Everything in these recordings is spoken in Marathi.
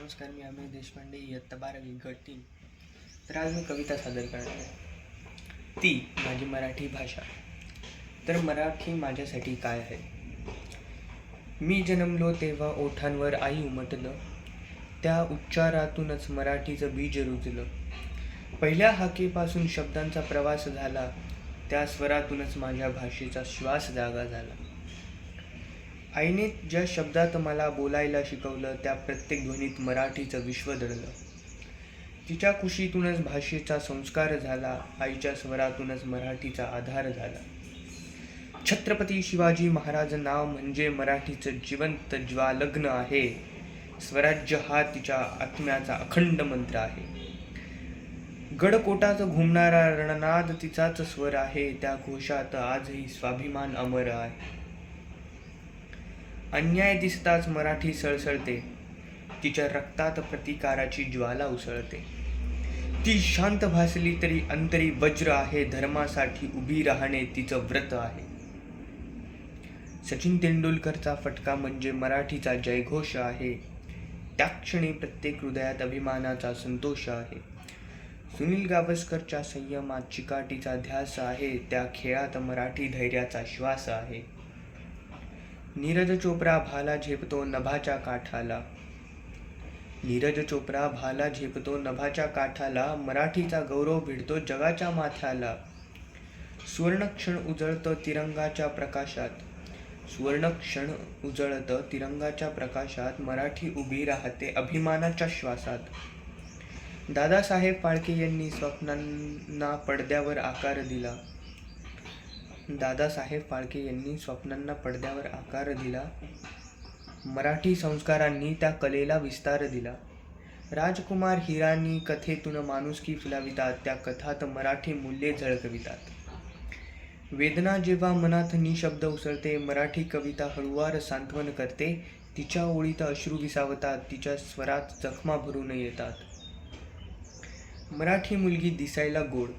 नमस्कार, मी अमित देशपांडे, इयत्ता 12वी गट 3. तर आज मी कविता सादर करणार आहे. ती माझी मराठी भाषा. तर मराठी माझ्यासाठी काय आहे? मी जन्मलो तेव्हा ओठांवर आई उमटलं, त्या उच्चारातूनच मराठीचं बीज रुजलं. पहिल्या हाकेपासून शब्दांचा प्रवास झाला, त्या स्वरातूनच माझ्या भाषेचा श्वास जागा झाला. आईने ज्या शब्दात मला बोलायला शिकवलं, त्या प्रत्येक ध्वनीत मराठीचं विश्व दडलं. तिच्या कुशीतूनच भाषेचा संस्कार झाला, आईच्या स्वरातूनच मराठीचा आधार झाला. छत्रपती शिवाजी महाराज नाव म्हणजे मराठीचं जिवंत ज्वालग्न आहे. स्वराज्य हा तिच्या आत्म्याचा अखंड मंत्र आहे. गडकोटात घुमणारा रणनाद तिचाच स्वर आहे, त्या घोषात आजही स्वाभिमान अमर आहे. अन्याय दिसताच मराठी सळसळते, तिच्या रक्तात प्रतिकाराची ज्वाला उसळते. ती शांत भासली तरी अंतरी वज्र आहे, धर्मासाठी उभी राहणे तिचं व्रत आहे. सचिन तेंडुलकरचा फटका म्हणजे मराठीचा जयघोष आहे, त्या क्षणी प्रत्येक हृदयात अभिमानाचा संतोष आहे. सुनील गावस्करच्या संयमात चिकाटीचा ध्यास आहे, त्या खेळात मराठी धैर्याचा श्वास आहे. नीरज चोप्रा भाला झेपतो नभाच्या काठाला, नीरज चोप्रा भाला झेपतो नभाच्या काठाला, मराठीचा गौरव भिडतो जगाच्या माथ्याला. सुवर्णक्षण उजळतं तिरंगाच्या प्रकाशात, सुवर्णक्षण उजळतं तिरंगाच्या प्रकाशात, मराठी उभी राहते अभिमानाच्या श्वासात. दादासाहेब फाळके यांनी स्वप्नांना पडद्यावर आकार दिला, दादासाहेब फाळके यांनी स्वप्नांना पडद्यावर आकार दिला. मराठी संस्कारांनी त्या कलेला विस्तार दिला. राजकुमार हिरानी कथेतून माणुसकी फुलावितात, त्या कथात मराठी मूल्ये झळकवितात. वेदना जेव्हा मनात निशब्द उसळते, मराठी कविता हळुवार सांत्वन करते. तिच्या ओळीत अश्रू विसावतात, तिच्या स्वरात जखमा भरून येतात. मराठी मुलगी दिसायला गोड,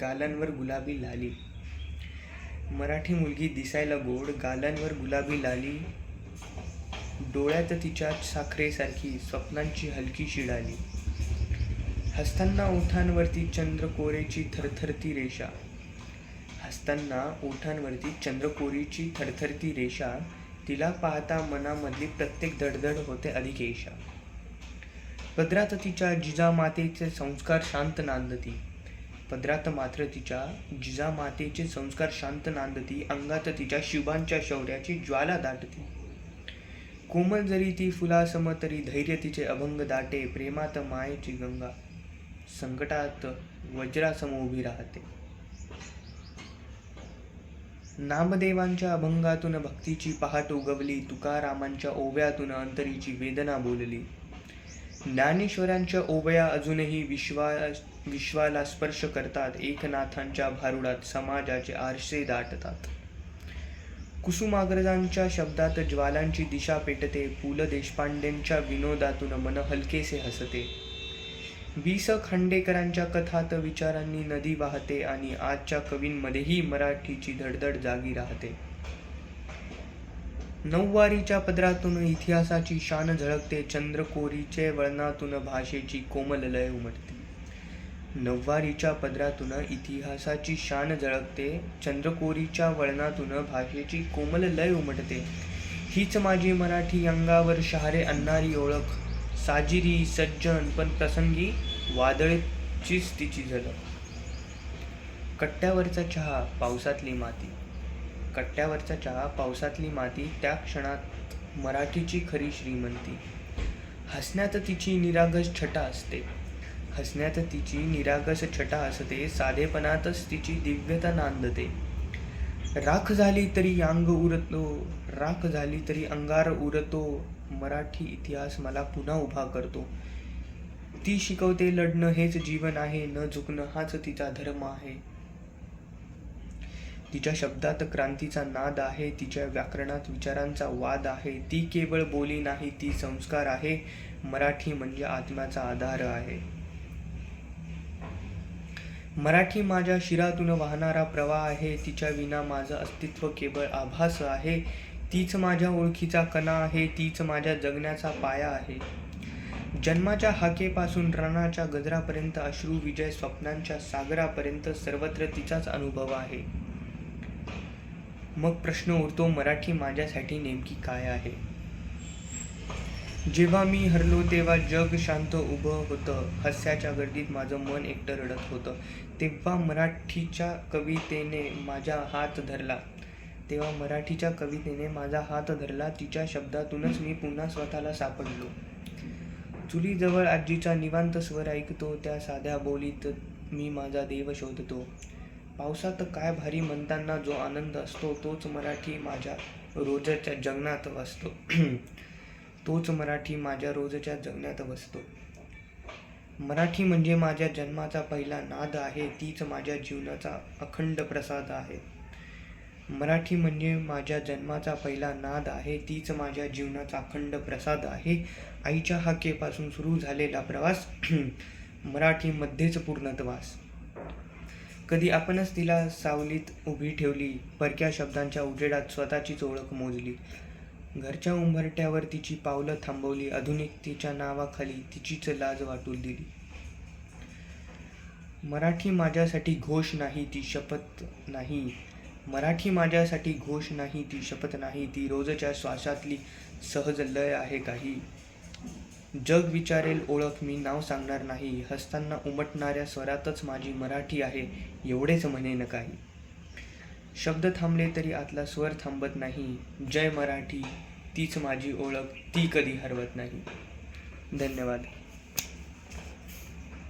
गालांवर गुलाबी लाली, मराठी मुलगी दिसायला गोड, गालांवर गुलाबी लाली, डोळ्यात तिच्या साखरेसारखी स्वप्नांची हलकी शिडाली. हसताना ओठांवरती चंद्रकोरेची थरथरती रेषा, हसताना ओठांवरती चंद्रकोरीची थरथरती रेषा, तिला पाहता मनामधली प्रत्येक धडधड होते अधिक ऐशा. पदरात तिच्या जिजामातेचे संस्कार शांत नांदती, पदरात मात्र तिच्या जिजामातेचे संस्कार शांत नांदती, अंगात तिच्या शिवांच्या शौर्याची ज्वाला दाटती. कोमल जरी ती फुलासम तरी धैर्य तिचे अभंग दाटे, प्रेमात मायेची गंगा संकटात वज्रासम उभी राहते. नामदेवांच्या अभंगातून भक्तीची पहाट उगवली, तुकारामांच्या ओव्यातून अंतरीची वेदना बोलली. ज्ञानेश्वरांच्या ओवया अजूनही विश्वाला स्पर्श करतात, एकनाथांच्या भारुडात समाजाचे आरसे दाटतात. कुसुमाग्रजांच्या शब्दात ज्वालांची दिशा पेटते, पु ल देशपांडेंच्या विनोदातून मन हलकेसे हसते. वि स खांडेकरांच्या कथात विचारांनी नदी वाहते, आणि आजच्या कवींमध्येही मराठीची धडधड जागी राहते. नऊवारीच्या पदरातून इतिहासाची शान झळकते, चंद्रकोरीचे वळणातून भाषेची कोमल लय उमटते. नऊवारीच्या पदरातून इतिहासाची शान झळकते, चंद्रकोरीच्या वळणातून भाषेची कोमल लय उमटते. हीच माझी मराठी, अंगावर शहारे आणणारी ओळख, साजिरी सज्जन पण प्रसंगी वादळीचीच तिची झलक. कट्ट्यावरचा चहा पावसातली माती, कट्ट्यावरचा चहा पावसातली माती, त्या क्षणात मराठीची खरी श्रीमंती. हसण्यात तिची निरागस छटा असते, हसण्यात तिची निरागस छटा असते, साधेपणातच तिची दिव्यता नांदते. राख झाली तरी अंग उरतो, राख झाली तरी अंगार उरतो, मराठी इतिहास मला पुन्हा उभा करतो. ती शिकवते लढणं हेच जीवन आहे, न झुकणं हाच तिचा धर्म आहे. तिच्या शब्दात क्रांतीचा नाद आहे, तिच्या व्याकरणात विचारांचा वाद आहे. ती केवळ बोली नाही, ती संस्कार आहे. मराठी म्हणजे आत्म्याचा आधार आहे. मराठी माझ्या शिरातून वाहणारा प्रवाह आहे, तिच्या विना माझं अस्तित्व केवळ आभास आहे. तीच माझ्या ओळखीचा कणा आहे, तीच माझ्या जगण्याचा पाया आहे. जन्माच्या हाकेपासून रणाच्या गजरापर्यंत अश्रू विजय स्वप्नांच्या सागरापर्यंत सर्वत्र तिचाच अनुभव आहे. मग प्रश्न उरतो, मराठी माझ्यासाठी नेमकी काय आहे? जेव्हा मी हरलो तेव्हा जग शांत उभं होतं. हास्याच्या गर्दीत माझं मन एकटं रडत होतं. तेव्हा मराठीच्या कवितेने माझा हात धरला. तिच्या शब्दातूनच मी पुन्हा स्वतःला सापडलो. चुलीजवळ आजीचा निवांत स्वर ऐकतो. त्या साध्या बोलीत मी माझा देव शोधतो. पावसात काय भारी म्हणताना जो आनंद असतो, तोच मराठी माझ्या रोजच्या जगण्यात वसतो. मराठी म्हणजे माझ्या जन्माचा पहिला नाद आहे. तीच माझ्या जीवनाचा अखंड प्रसाद आहे. आईच्या हाकेपासून सुरू झालेला प्रवास मराठीमध्येच पूर्णत्वास. कधी आपणच तिला सावलीत उभी ठेवली. परक्या शब्दांच्या उजेडात स्वतःचीच ओळख मोजली. घरच्या उंबरठ्यावर तिची पावलं थांबवली. आधुनिकतेच्या नावाखाली तिचीच लाज वाटू दिली. मराठी माझ्यासाठी घोष नाही, ती शपथ नाही. ती रोजच्या श्वासातली सहज लय आहे काही. जग विचारेल ओळख, मी नाव सांगणार नाही. हसताना उमटणाऱ्या स्वरातच माझी मराठी आहे, एवढेच म्हणेन काही. शब्द थांबले तरी आतला स्वर थांबत नाही. जय मराठी, तीच माझी ओळख, ती कधी हरवत नाही. धन्यवाद.